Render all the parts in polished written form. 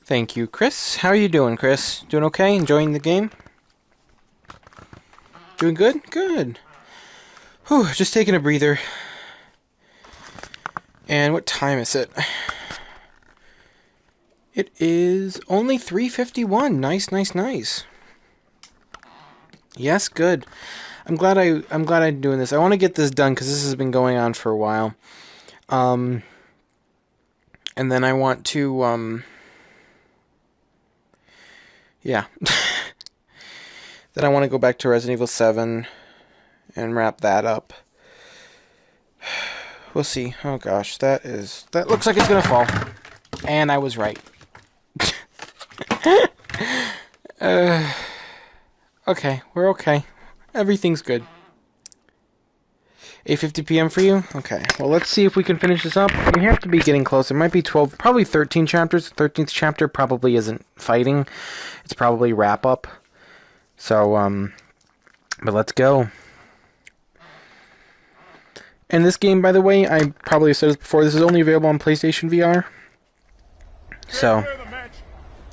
Thank you, Chris. How are you doing, Chris? Doing okay? Enjoying the game? Doing good? Good. Whew, just taking a breather. And what time is it? It is only 3:51. Nice, nice, nice. Yes, good. I'm glad I'm doing this. I want to get this done because this has been going on for a while. Um, and then I want to yeah. Then I want to go back to Resident Evil 7 and wrap that up. We'll see. Oh gosh, that looks like it's gonna fall. And I was right. uh, okay, we're okay. Everything's good. 8:50 p.m. for you? Okay. Well, let's see if we can finish this up. We have to be getting close. It might be 12, probably 13 chapters. The 13th chapter probably isn't fighting. It's probably wrap up. So, but let's go. And this game, by the way, I probably said this before, this is only available on PlayStation VR. So.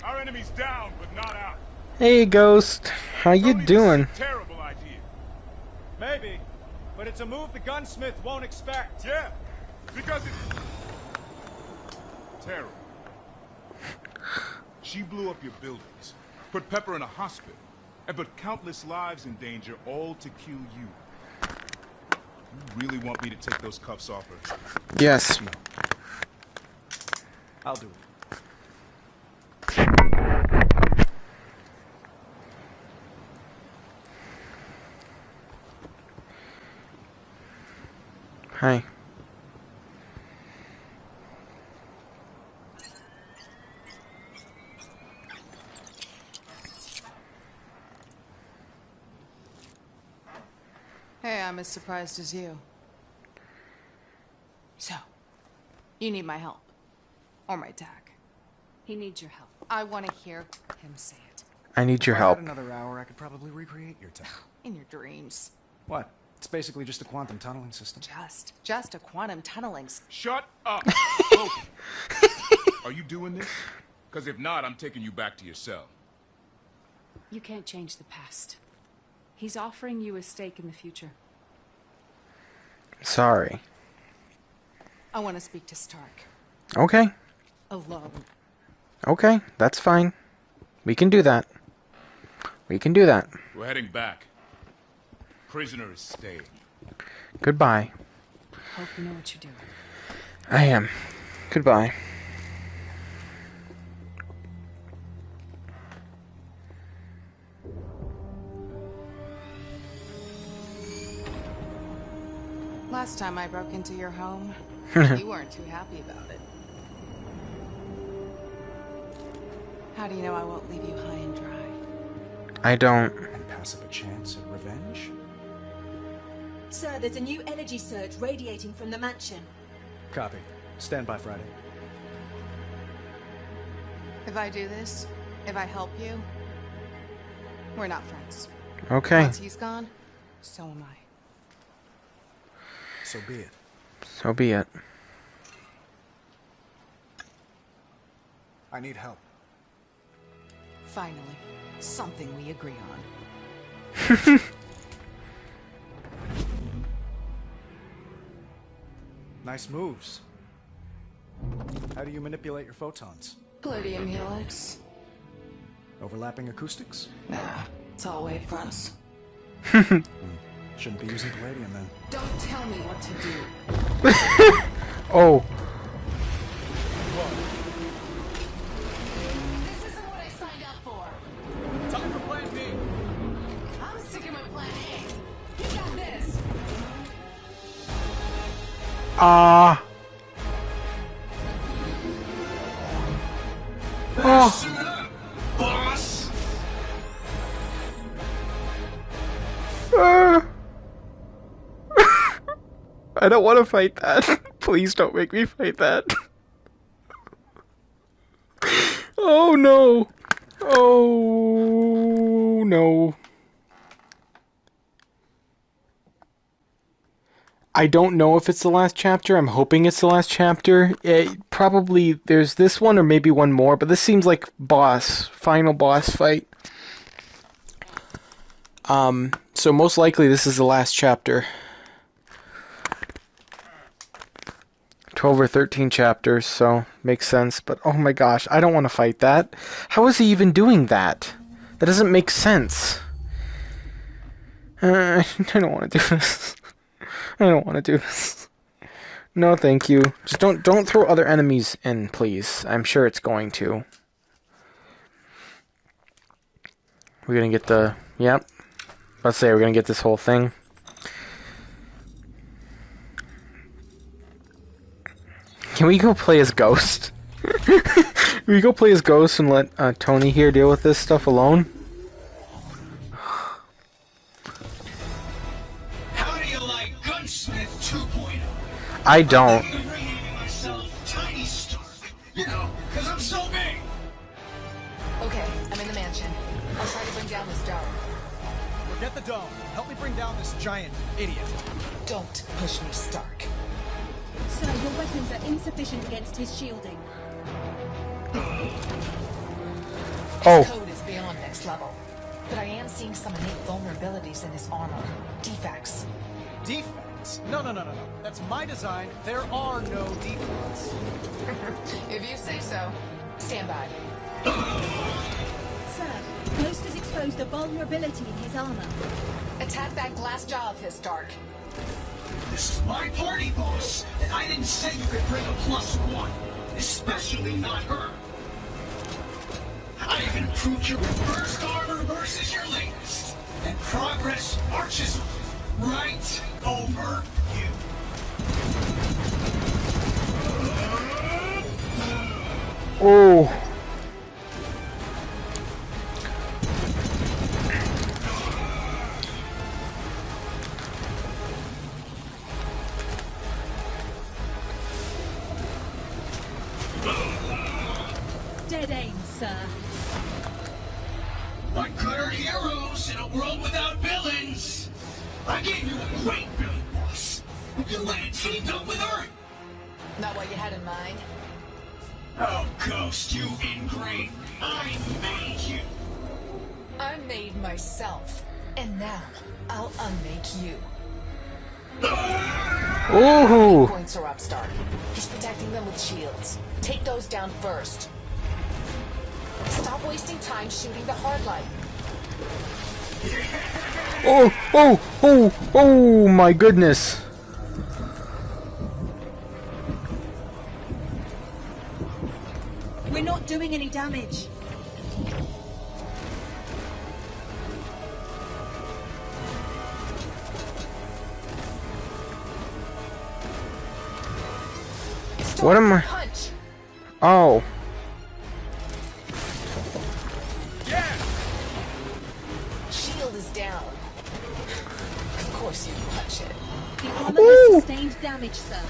Our enemy's down, but not out. Hey, Ghost. How you doing? Terrible idea. Maybe, but it's a move the gunsmith won't expect. Yeah, because it's terrible. She blew up your buildings, put Pepper in a hospital, and put countless lives in danger, all to kill you. You really want me to take those cuffs off her? Yes. No. I'll do it. Hi. Hey, I'm as surprised as you. So, you need my help. Or my tag. He needs your help. I want to hear him say it. I need your If I help. had another hour, I could probably recreate your tech. In your dreams. What? It's basically just a quantum tunneling system. Just a quantum tunneling. Shut up! Loki. Are you doing this? Because if not, I'm taking you back to your cell. You can't change the past. He's offering you a stake in the future. Sorry. I want to speak to Stark. Okay. Alone. Okay, that's fine. We can do that. We can do that. We're heading back. Prisoner is staying. Goodbye. Hope you know what you're doing. I am. Goodbye. Last time I broke into your home, you weren't too happy about it. How do you know I won't leave you high and dry? I don't. And pass up a chance at revenge? Sir, there's a new energy surge radiating from the mansion. Copy. Stand by Friday. If I do this, if I help you, we're not friends. Okay. Once he's gone, so am I. So be it. So be it. I need help. Finally, something we agree on. Nice moves. How do you manipulate your photons? Palladium helix. Overlapping acoustics? Nah, it's all wavefronts. Shouldn't be using palladium then. Don't tell me what to do. Oh. This isn't what I signed up for. Time for plan B. I'm sticking with plan A. You got this. Ah. Oh. Boss! I don't want to fight that. Please don't make me fight that. Oh no. Oh no. I don't know if it's the last chapter. I'm hoping it's the last chapter. Probably there's this one or maybe one more, but this seems like final boss fight. So most likely this is the last chapter. 12 or 13 chapters, so makes sense. But oh my gosh, I don't want to fight that. How is he even doing that? That doesn't make sense. I don't want to do this. I don't want to do this. No, thank you. Just don't throw other enemies in, please. I'm sure it's going to. We're gonna get the... Yep. Let's say we're gonna get this whole thing. Can we go play as Ghost? Can we go play as Ghost and let Tony here deal with this stuff alone? How do you like Gunsmith 2.0? I don't. I'm renaming myself Tiny Stark. You know, because I'm so big. Okay, I'm in the mansion. I'll try to bring down this dome. Forget the dome. Help me bring down this giant idiot. Don't push me, Stark. Sir, your weapons are insufficient against his shielding. Oh. Code is beyond next level. But I am seeing some innate vulnerabilities in his armor. Defects. Defects? No. That's my design. There are no defects. If you say so. Stand by. Sir, Ghost has exposed a vulnerability in his armor. Attack that glass jaw of his, Stark. This is my party, boss, and I didn't say you could bring a +1, especially not her. I even improved your reversed armor versus your latest, and progress marches right over you. Oh. Dead aim, sir. What good are heroes in a world without villains? I gave you a great villain, boss. You went and teamed up with her? Not what you had in mind? Oh, Ghost, you ingrate. I made you. I made myself. And now, I'll unmake you. Ooh. Points are up, Stark. He's protecting them with shields. Take those down first. Stop wasting time shooting the hardline. Oh my goodness. We're not doing any damage. What am I? Punch. Oh. Shield is down. Of course you punch it. The armor has sustained damage, sir.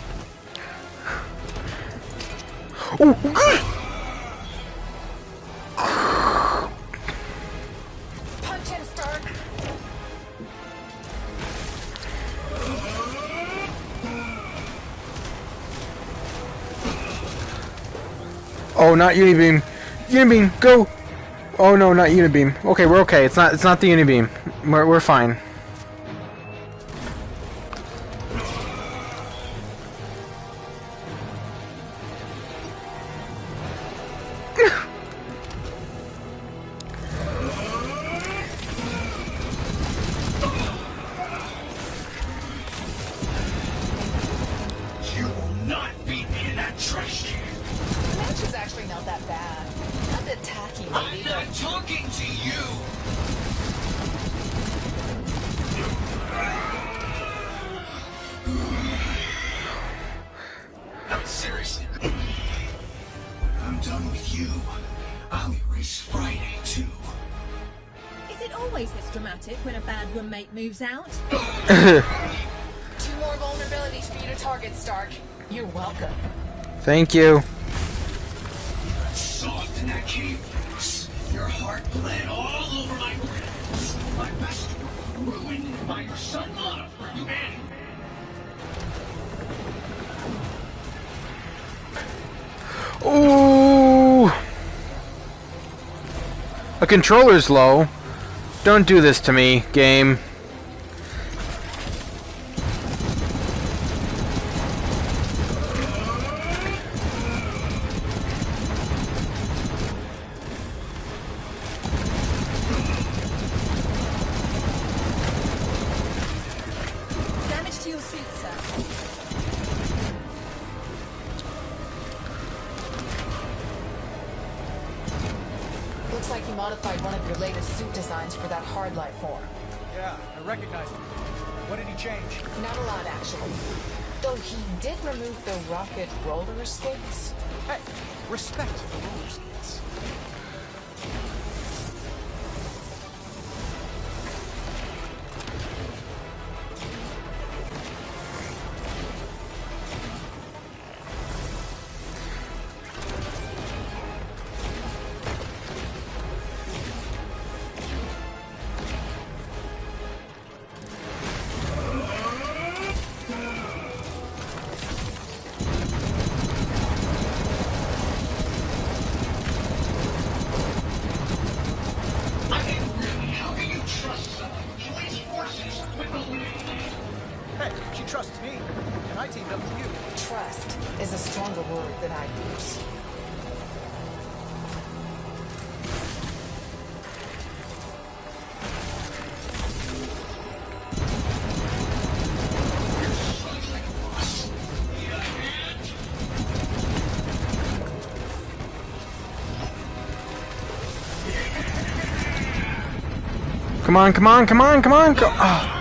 Punch him, Stark. Oh, not Unibeam. Unibeam, go! Oh no, not Unibeam. Okay, we're okay. It's not the Unibeam. We're fine. You will not beat me in that trash can. The match is actually not that bad. A bit tacky, I'm maybe, not but talking to you. No, seriously. When I'm done with you, I'll erase Friday too. Is it always this dramatic when a bad roommate moves out? 2 more vulnerabilities for you to target, Stark. You're welcome. Thank you. Soft in that cave, boss. Your heart bled all over my ribs. My best work ruined by your son love for humanity. A controller's low. Don't do this to me, game. Damage to your suit, sir. Looks like you modified one of your latest suit designs for that hard life form. Yeah, I recognize him. What did he change? Not a lot, actually. Though he did remove the rocket roller skates. Hey, respect the roller skates. I mean, really, how can you trust someone who joins forces with a lady? Hey, she trusts me, and I teamed up with you. Trust is a stronger word than I use. Sounds like a boss. Need a hand? Come on, come on, come on, come on. Oh.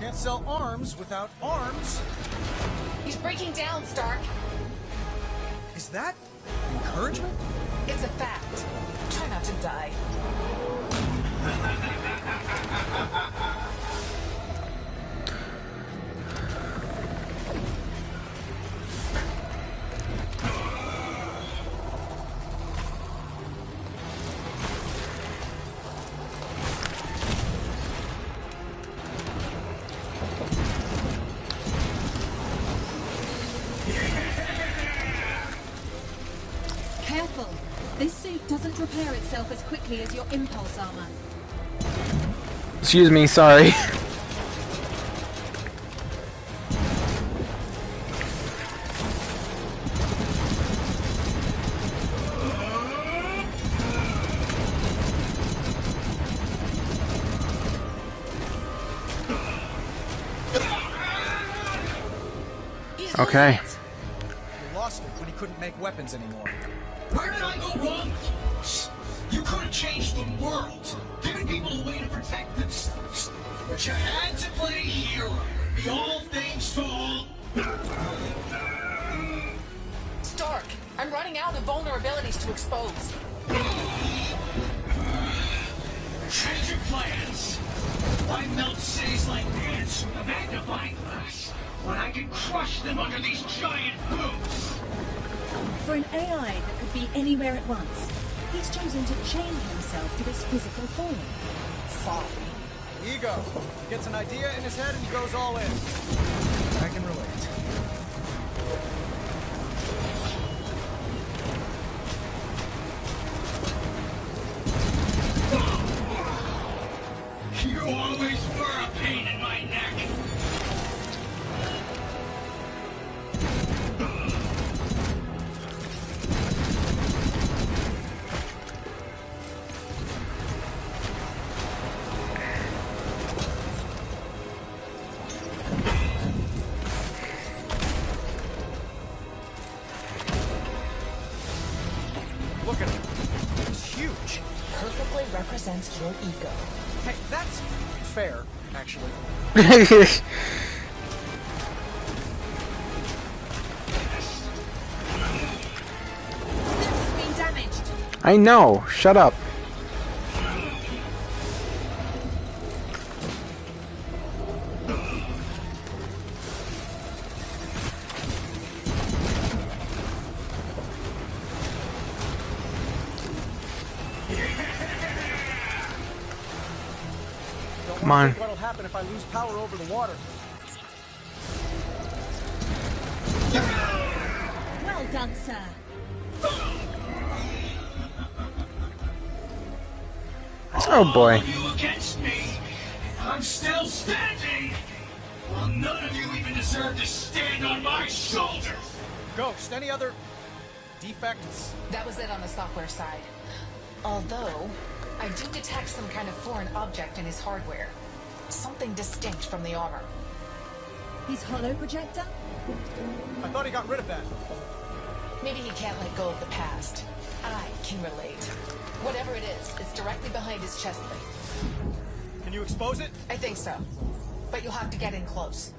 Can't sell arms without arms. He's breaking down, Stark. Is that encouragement? It's a fact. Try not to die. Careful. This suit doesn't repair itself as quickly as your impulse armor. Excuse me, sorry. He's Okay. losing it. You lost it when he couldn't make weapons anymore. Where did I go wrong with you, boss? You could have changed the world, giving people a way to protect themselves. But you had to play hero, be all things to all. Stark, I'm running out of vulnerabilities to expose. Change your plans. Why melt cities like ants with a magnifying glass when I can crush them under these giant boots? For an AI that could be anywhere at once, he's chosen to chain himself to this physical form. Fine. Ego. He gets an idea in his head and he goes all in. I can relate. You always were a pain in my neck. Look at him. He's huge. Perfectly represents your ego. Hey, that's fair, actually. It's been damaged. I know. Shut up. Come on. What'll happen if I lose power over the water? Well done, sir. Oh boy. All of you against me, and I'm still standing. Well, none of you even deserve to stand on my shoulders. Ghost, any other defects? That was it on the software side. Although, I do detect some kind of foreign object in his hardware. Something distinct from the armor. His hollow projector? I thought he got rid of that. Maybe he can't let go of the past. I can relate. Whatever it is, it's directly behind his chest plate. Can you expose it? I think so. But you'll have to get in close.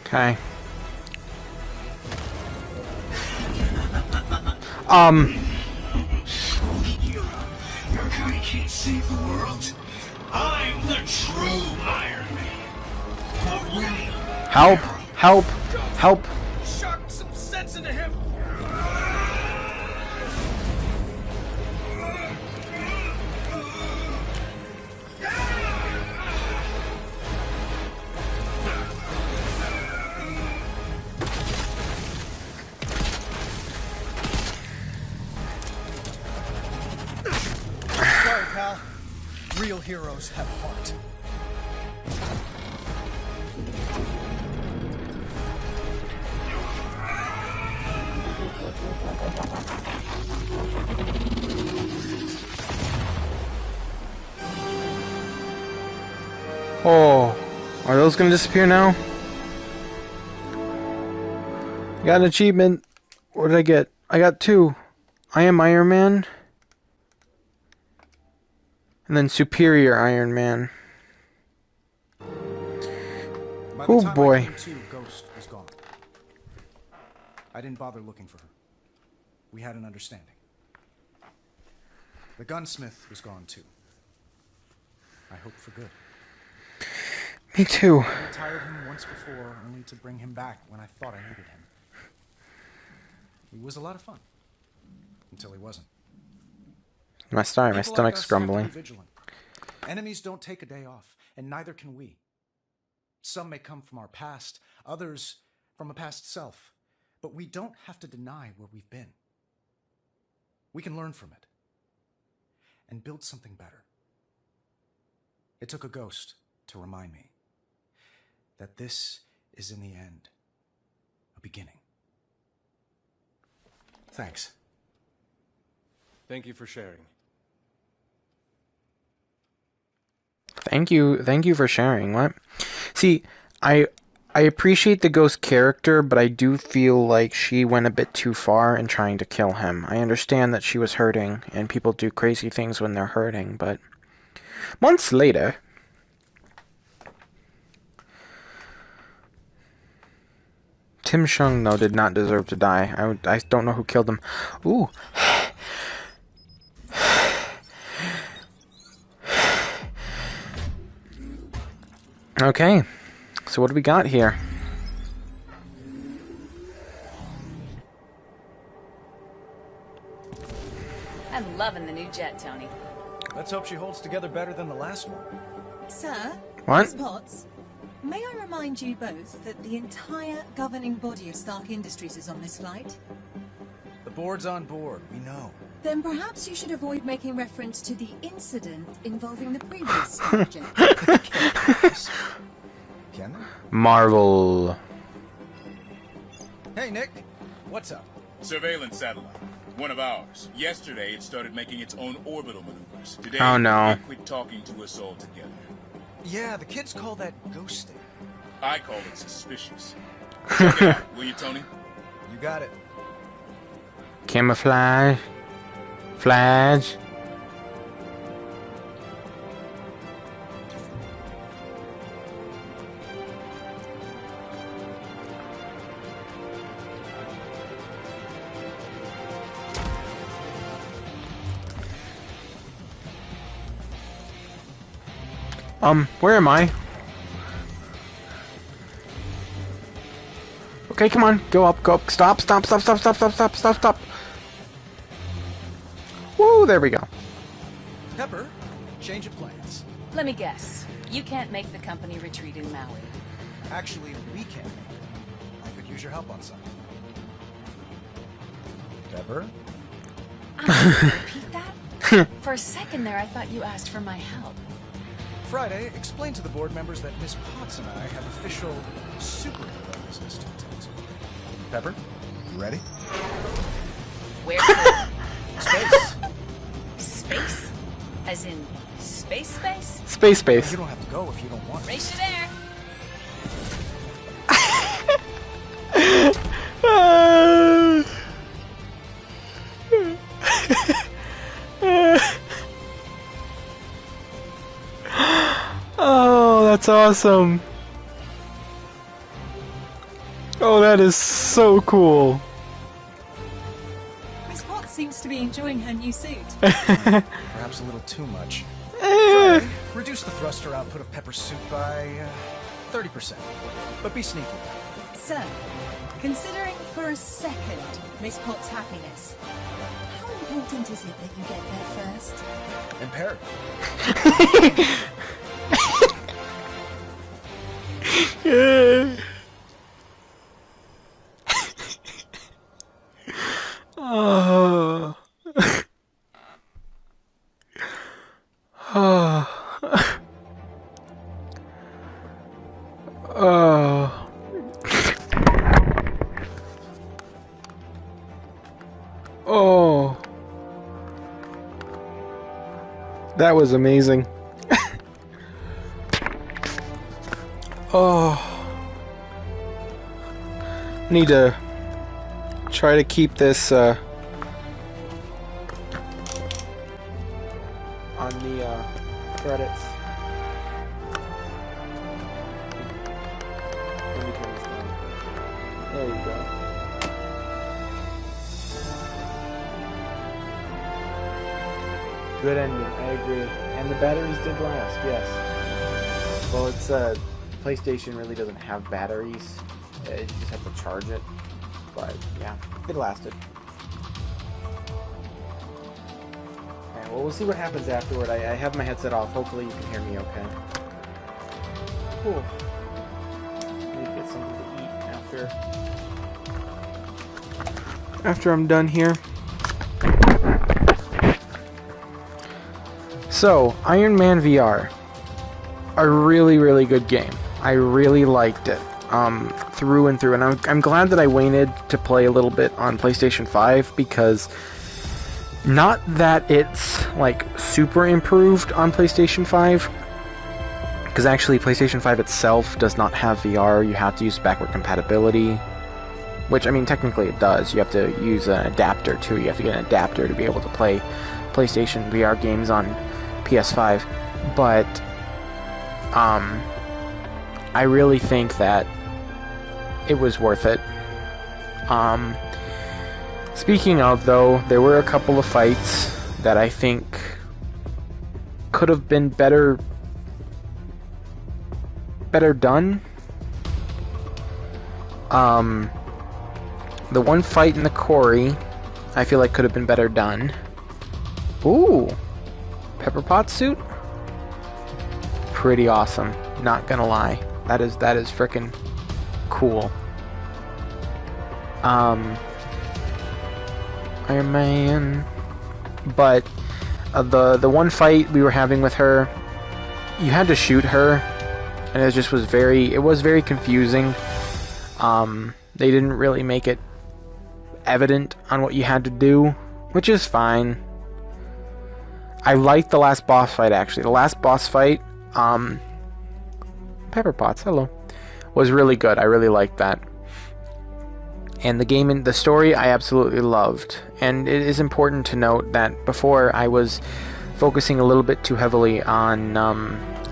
Okay. Your kind can't save the world. I'm the true Iron Man. The real. Help! Help! Help! Shock some sense into him. Sorry, pal. Real heroes have heart. Oh, are those gonna disappear now? Got an achievement. What did I get? I got 2. I am Iron Man. And then Superior Iron Man. By the Oh time boy. I came to, Ghost was gone. I didn't bother looking for her. We had an understanding. The gunsmith was gone too. I hope for good. Me too. I retired him once before, only to bring him back when I thought I needed him. He was a lot of fun. Until he wasn't. My stomach, my People like stomach's us have to be grumbling. vigilant. Enemies don't take a day off, and neither can we. Some may come from our past, others from a past self. But we don't have to deny where we've been. We can learn from it and build something better. It took a ghost to remind me that this is in the end a beginning. Thanks. Thank you for sharing. Thank you for sharing. What? See, I appreciate the ghost character, but I do feel like she went a bit too far in trying to kill him. I understand that she was hurting, and people do crazy things when they're hurting, but months later. Tim Shung, though, did not deserve to die. I don't know who killed him. Ooh. Okay, so what do we got here? I'm loving the new jet, Tony. Let's hope she holds together better than the last one. Sir? What? Miss Potts, may I remind you both that the entire governing body of Stark Industries is on this flight? The board's on board, we know. Then perhaps you should avoid making reference to the incident involving the previous subject. Can they? Marvel. Hey, Nick. What's up? Surveillance satellite. One of ours. Yesterday, it started making its own orbital maneuvers. Today, Oh, no. it quit talking to us all together. Yeah, the kids call that ghosting. I call it suspicious. Check it out, will you, Tony? You got it. Camouflage. Flash. Where am I? Okay, come on. Go up, go up. Stop, stop, stop, stop, stop, stop, stop, stop, stop. Woo, there we go. Pepper, change of plans. Let me guess. You can't make the company retreat in Maui. Actually, we can. I could use your help on something. Pepper? Repeat that? For a second there, I thought you asked for my help. Friday, explain to the board members that Miss Potts and I have official superhero business to attend to. Pepper, you ready? Where to? Space. Space? As in space? Space. You don't have to go if you don't want to. Race you there. Oh, that's awesome. Oh, that is so cool. Miss Potts seems to be enjoying her new suit. Perhaps a little too much. Friday, reduce the thruster output of Pepper's suit by 30%. But be sneaky. Sir, considering for a second Miss Potts' happiness, how important is it that you get there first? Imperative. Oh. Oh. Oh. Oh. That was amazing. Oh. Need to try to keep this on the credits. Let me turn this down. There you go. Good ending, I agree. And the batteries did last, yes. Well, it's PlayStation really doesn't have batteries. You just have to charge it. But yeah, it lasted. Okay, well, we'll see what happens afterward. I have my headset off. Hopefully you can hear me okay. Cool. Maybe get something to eat after I'm done here. So, Iron Man VR. A really, really good game. I really liked it. Through and through, and I'm glad that I waited to play a little bit on PlayStation 5, because not that it's like super improved on PlayStation 5, because actually PlayStation 5 itself does not have VR. You have to use backward compatibility, which, I mean, technically it does. You have to use an adapter too. You have to get an adapter to be able to play PlayStation VR games on PS5, but I really think that it was worth it. Speaking of, though, there were a couple of fights that I think could have been better done. The one fight in the quarry, I feel like could have been better done. Ooh, Pepper Potts suit? Pretty awesome, not gonna lie. That is frickin' cool. Iron Man. But the one fight we were having with her, you had to shoot her, and it was very confusing. They didn't really make it evident on what you had to do, which is fine. I liked the last boss fight, actually. The last boss fight, Pepper Potts, hello, was really good. I really liked that. And the story I absolutely loved. And it is important to note that before I was focusing a little bit too heavily on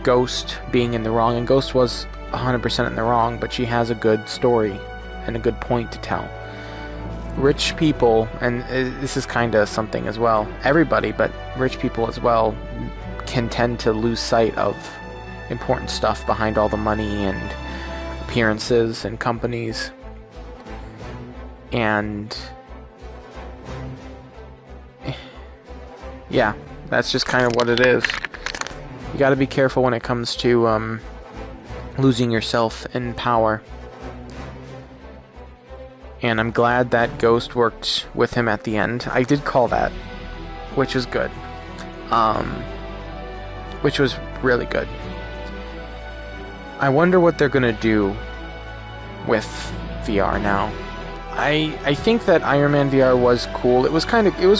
Ghost being in the wrong, and Ghost was 100% in the wrong, but she has a good story and a good point to tell. Rich people, and this is kind of something as well, everybody, but rich people as well, can tend to lose sight of important stuff behind all the money and appearances and companies. And yeah, that's just kind of what it is. You gotta be careful when it comes to losing yourself in power. And I'm glad that Ghost worked with him at the end. I did call that, which was good. Which was really good. I wonder what they're gonna do with VR now. I think that Iron Man VR was cool. It was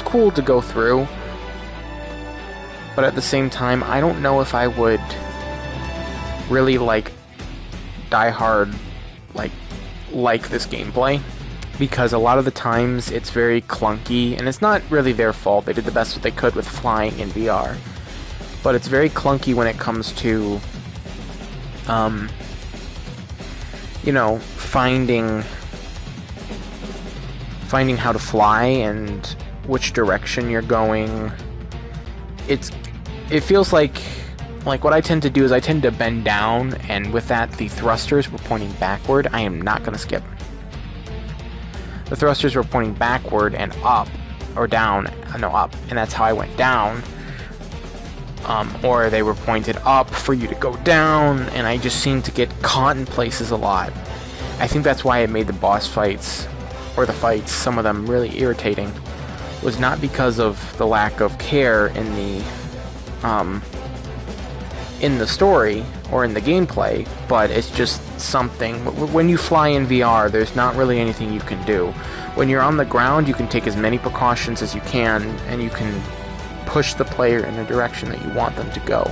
cool to go through. But at the same time, I don't know if I would really die hard like this gameplay, because a lot of the times it's very clunky, and it's not really their fault. They did the best that they could with flying in VR, but it's very clunky when it comes to finding how to fly and which direction you're going. It feels like what I tend to do is I tend to bend down, and with that the thrusters were pointing backward. I am not going to skip. The thrusters were pointing backward and up, or down, no, up, and that's how I went down. Or they were pointed up for you to go down, and I just seemed to get caught in places a lot. I think that's why it made the boss fights, or the fights, some of them really irritating, was not because of the lack of care in the story or in the gameplay, but it's just something. When you fly in VR, there's not really anything you can do. When you're on the ground, you can take as many precautions as you can, and you can push the player in the direction that you want them to go.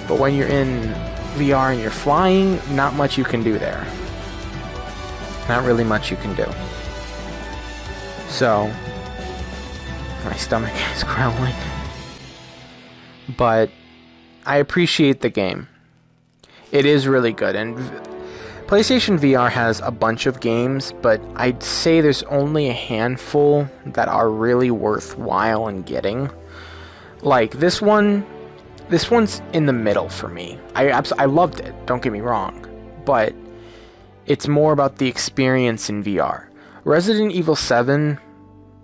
But when you're in VR and you're flying, not much you can do there. Not really much you can do. So, my stomach is growling. But I appreciate the game. It is really good, and PlayStation VR has a bunch of games, but I'd say there's only a handful that are really worthwhile in getting. Like this one's in the middle for me. I loved it, don't get me wrong, but it's more about the experience in VR. Resident Evil 7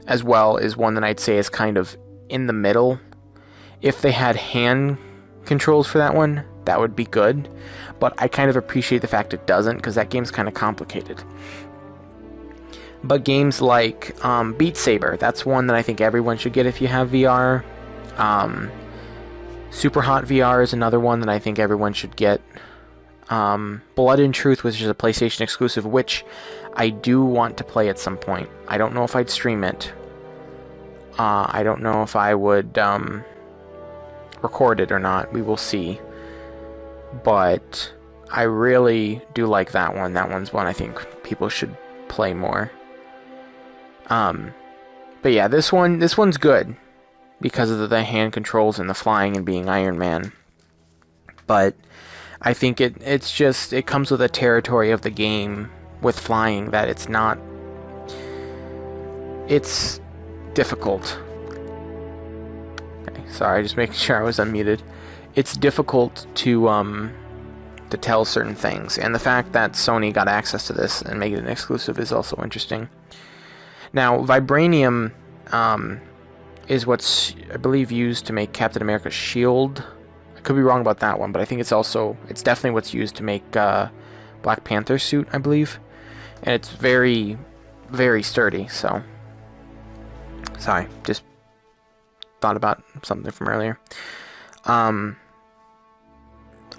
as well is one that I'd say is kind of in the middle. If they had hand controls for that one, that would be good, but I kind of appreciate the fact it doesn't, because that game's kind of complicated. But games like Beat Saber, that's one that I think everyone should get if you have VR. Super Hot VR is another one that I think everyone should get. Blood and Truth, which is a PlayStation exclusive, which I do want to play at some point. I don't know if I'd stream it. I don't know if I would record it or not. We will see. But I really do like that one. That one's one I think people should play more. But yeah, this one's good because of the hand controls and the flying and being Iron Man. But I think it comes with a territory of the game with flying that it's difficult. Okay, sorry, just making sure I was unmuted. It's difficult to tell certain things, and the fact that Sony got access to this and made it an exclusive is also interesting. Now, vibranium is what's, I believe, used to make Captain America's shield. I could be wrong about that one, but I think it's definitely what's used to make Black Panther's suit, I believe. And it's very, very sturdy, so... Sorry, just thought about something from earlier.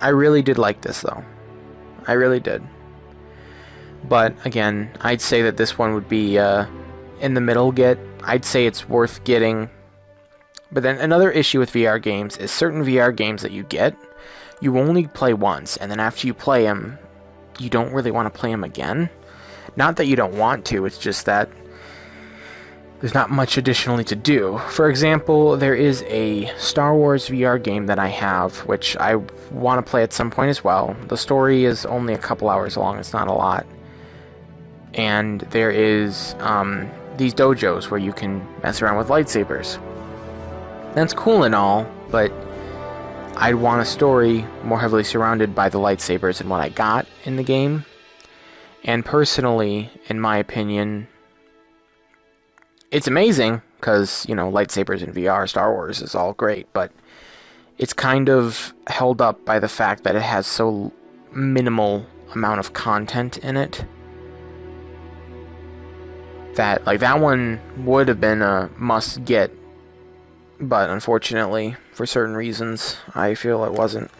I really did like this, though. I really did. But, again, I'd say that this one would be in the middle get. I'd say it's worth getting. But then another issue with VR games is certain VR games that you get, you only play once, and then after you play them, you don't really want to play them again. Not that you don't want to, it's just that there's not much additionally to do. For example, there is a Star Wars VR game that I have, which I want to play at some point as well. The story is only a couple hours long, it's not a lot. And there is these dojos where you can mess around with lightsabers. That's cool and all, but I'd want a story more heavily surrounded by the lightsabers than what I got in the game. And personally, in my opinion, it's amazing, because, lightsabers in VR, Star Wars is all great, but it's kind of held up by the fact that it has so minimal amount of content in it. that, like, that one would have been a must get, but unfortunately, for certain reasons, I feel it wasn't.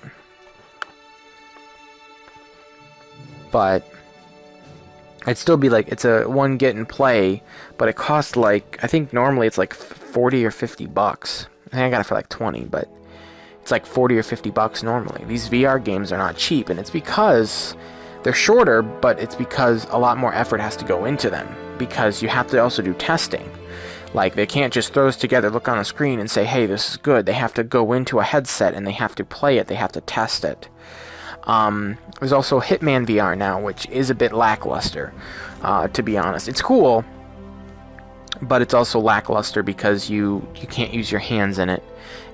But it'd still be like, it's a one get and play, but it costs like, I think normally it's like 40 or 50 bucks. I think I got it for like 20, but it's like 40 or 50 bucks normally. These VR games are not cheap, and it's because they're shorter, but it's because a lot more effort has to go into them, because you have to also do testing. Like, they can't just throw this together, look on a screen, and say, hey, this is good. They have to go into a headset, and they have to play it. They have to test it. There's also Hitman VR now, which is a bit lackluster, to be honest. It's cool, but it's also lackluster because you can't use your hands in it.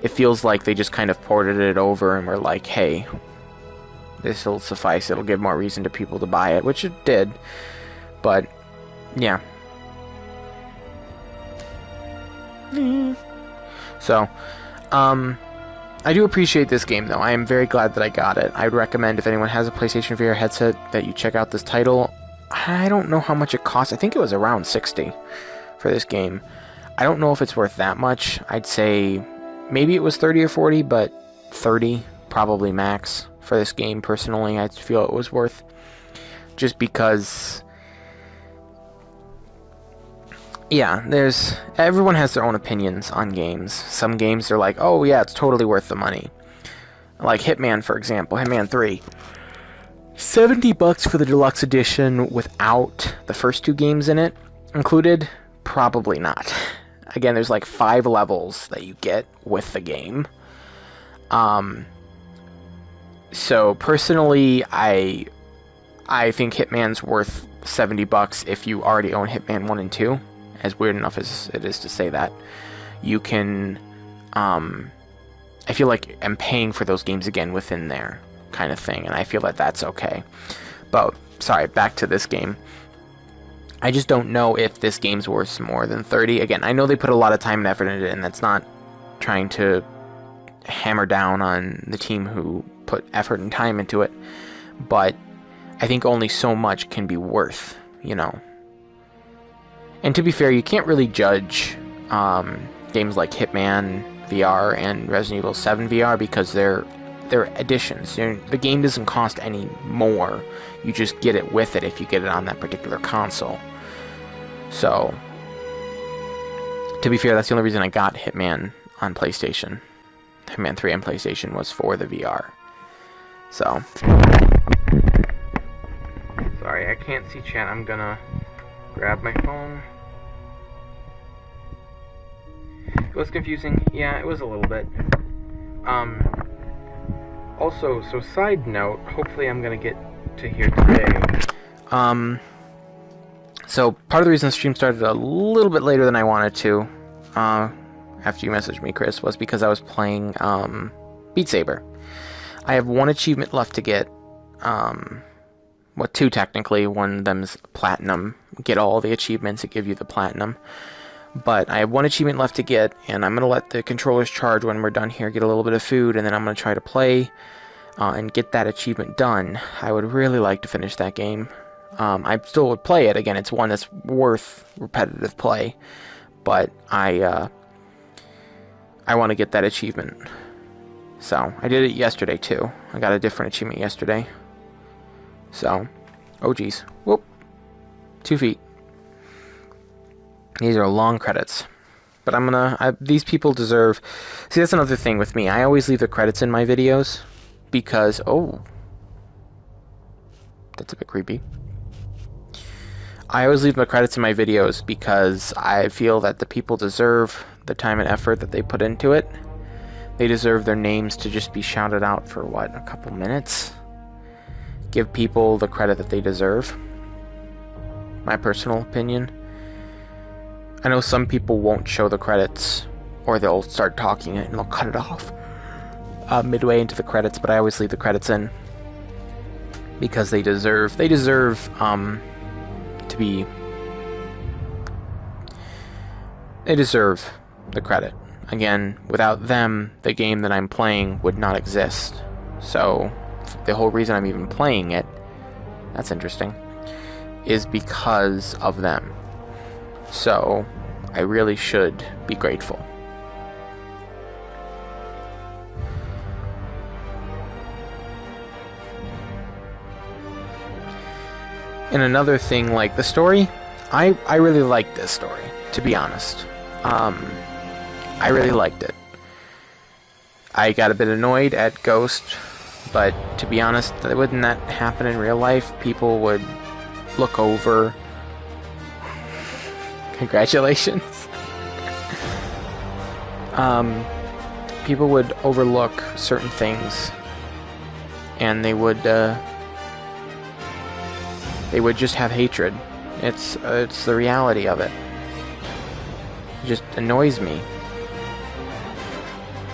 It feels like they just kind of ported it over and were like, hey, this will suffice. It'll give more reason to people to buy it, which it did. But, yeah. So, I do appreciate this game, though. I am very glad that I got it. I would recommend, if anyone has a PlayStation VR headset, that you check out this title. I don't know how much it costs. I think it was around $60 for this game. I don't know if it's worth that much. I'd say maybe it was 30 or 40, but 30 probably max for this game. Personally, I feel it was worth, just because, yeah, everyone has their own opinions on games. Some games are like, oh yeah, it's totally worth the money. Like Hitman, for example, Hitman 3. 70 bucks for the deluxe edition without the first two games in it included? Probably not. Again, there's like 5 levels that you get with the game. So personally, I think Hitman's worth 70 bucks if you already own Hitman 1 and 2. As weird enough as it is to say that. You can, I feel like I'm paying for those games again within there, kind of thing, and I feel that that's okay. But, sorry, back to this game. I just don't know if this game's worth more than 30. Again, I know they put a lot of time and effort into it, and that's not trying to hammer down on the team who put effort and time into it, but I think only so much can be worth, you know. And to be fair, you can't really judge games like Hitman VR and Resident Evil 7 VR because they're additions. The game doesn't cost any more. You just get it with it if you get it on that particular console. So, to be fair, that's the only reason I got Hitman on PlayStation. Hitman 3 on PlayStation was for the VR. So, sorry, I can't see chat. I'm gonna grab my phone. It was confusing. Yeah, it was a little bit. Also, so side note, hopefully I'm gonna get to here today. So part of the reason the stream started a little bit later than I wanted to, after you messaged me, Chris, was because I was playing, Beat Saber. I have 1 achievement left to get, 2 technically. One of them's platinum. Get all the achievements that give you the platinum. But I have 1 achievement left to get, and I'm going to let the controllers charge when we're done here, get a little bit of food, and then I'm going to try to play and get that achievement done. I would really like to finish that game. I still would play it. Again, it's one that's worth repetitive play, but I want to get that achievement. So, I did it yesterday, too. I got a different achievement yesterday. So, oh geez. Whoop. 2 feet. These are long credits. But these people deserve... See, that's another thing with me. I always leave the credits in my videos because... Oh. That's a bit creepy. I always leave the credits in my videos because I feel that the people deserve the time and effort that they put into it. They deserve their names to just be shouted out for, what, a couple minutes? Give people the credit that they deserve. My personal opinion. I know some people won't show the credits, or they'll start talking it and they'll cut it off midway into the credits, but I always leave the credits in because they deserve to be... They deserve the credit. Again, without them, the game that I'm playing would not exist. So, the whole reason I'm even playing it, that's interesting, is because of them. So, I really should be grateful. And another thing, like the story, I really liked this story, to be honest. I really liked it. I got a bit annoyed at Ghost, but to be honest, wouldn't that happen in real life? People would look over. Congratulations. People would overlook certain things, and they would just have hatred. It's the reality of it. It just annoys me.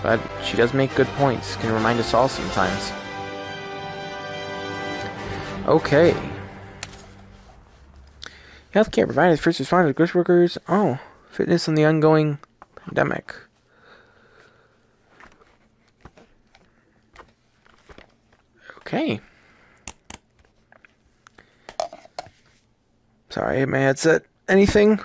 But she does make good points. Can remind us all sometimes. Okay. Healthcare providers, first responders, ghost workers. Oh, fitness in the ongoing pandemic. Okay. Sorry, I hit my headset. Anything?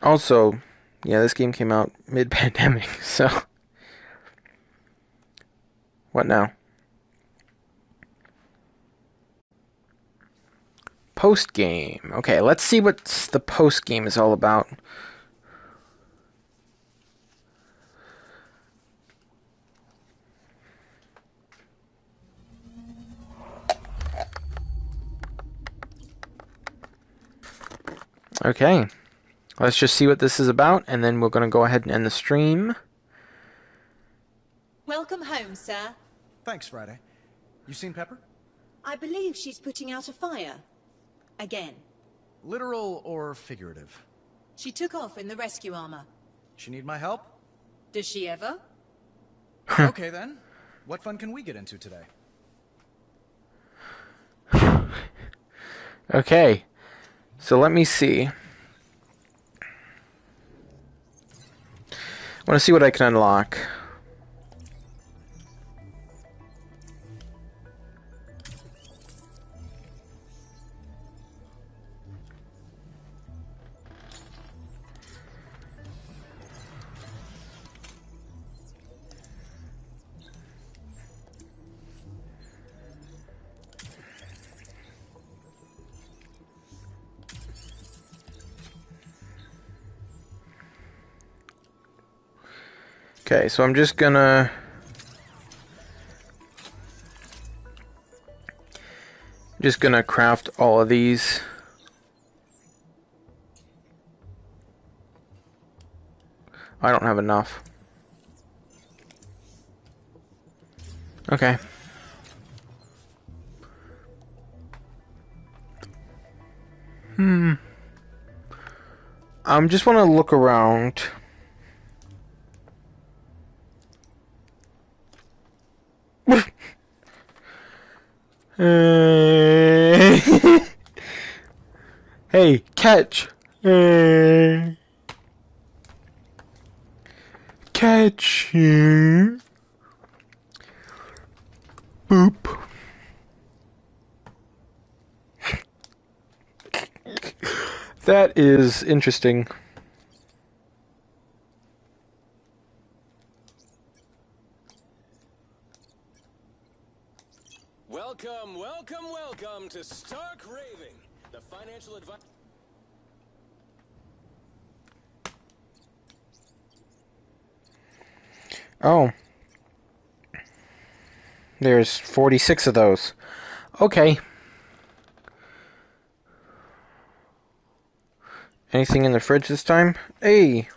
Also, yeah, this game came out mid-pandemic, so... What now? Post-game. Okay, let's see what the post-game is all about. Okay. Let's just see what this is about, and then we're going to go ahead and end the stream. Welcome home, sir. Thanks, Friday. You seen Pepper? I believe she's putting out a fire. Again. Literal or figurative? She took off in the rescue armor. She need my help? Does she ever? Okay then. What fun can we get into today? Okay. So let me see. I want to see what I can unlock. Okay, so I'm just gonna craft all of these. I don't have enough. Okay. I just want to look around. Hey, catch! Catch! Boop. That is interesting. Welcome, welcome, welcome to Stark Raving, the financial advice. Oh. There's 46 of those. Okay. Anything in the fridge this time? Hey!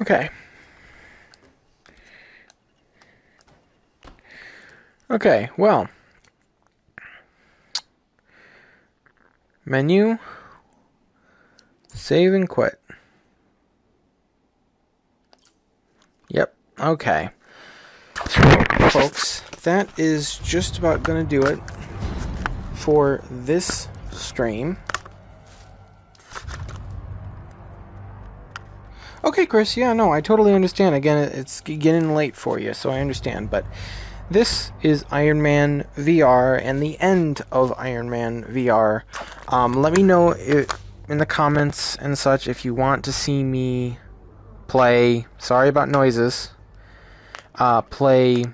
Okay. Okay, well. Menu. Save and quit. Okay. So, folks, that is just about going to do it for this stream. Okay, Chris, yeah, no, I totally understand. Again, it's getting late for you, so I understand. But this is Iron Man VR and the end of Iron Man VR. Let me know in the comments and such if you want to see me play, sorry about noises, play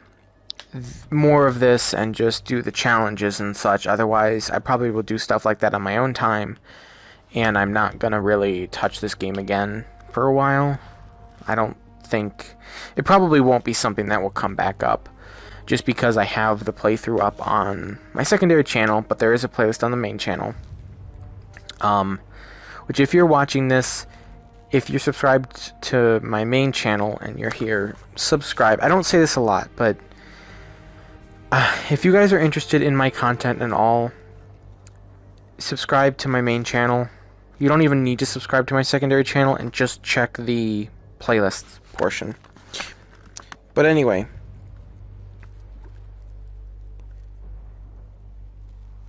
more of this and just do the challenges and such. Otherwise, I probably will do stuff like that on my own time, and I'm not going to really touch this game again for a while. I don't think... It probably won't be something that will come back up, just because I have the playthrough up on my secondary channel, but there is a playlist on the main channel. Which, if you're watching this, if you're subscribed to my main channel and you're here, subscribe. I don't say this a lot, but if you guys are interested in my content and all, subscribe to my main channel. You don't even need to subscribe to my secondary channel, and just check the playlist portion. But anyway,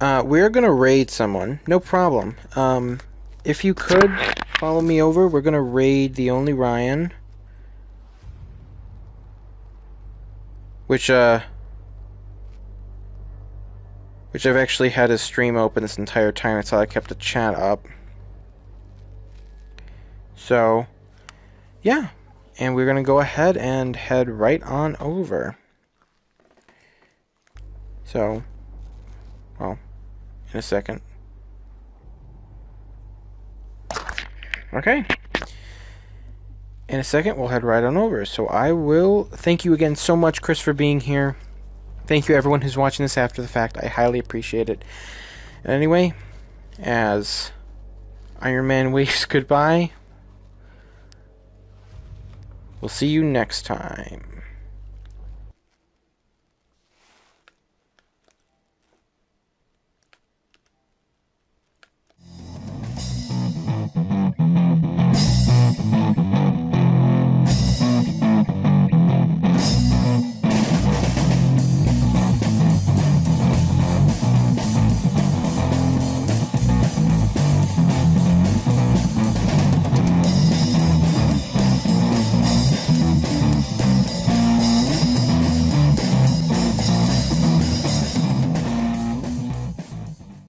we're gonna raid someone, no problem. If you could follow me over, we're gonna raid the Only Ryan, which I've actually had his stream open this entire time. That's how I kept the chat up. So, yeah. And we're going to go ahead and head right on over. So, well, in a second. Okay. In a second, we'll head right on over. So I will thank you again so much, Chris, for being here. Thank you, everyone who's watching this after the fact. I highly appreciate it. And anyway, as Iron Man waves goodbye, we'll see you next time.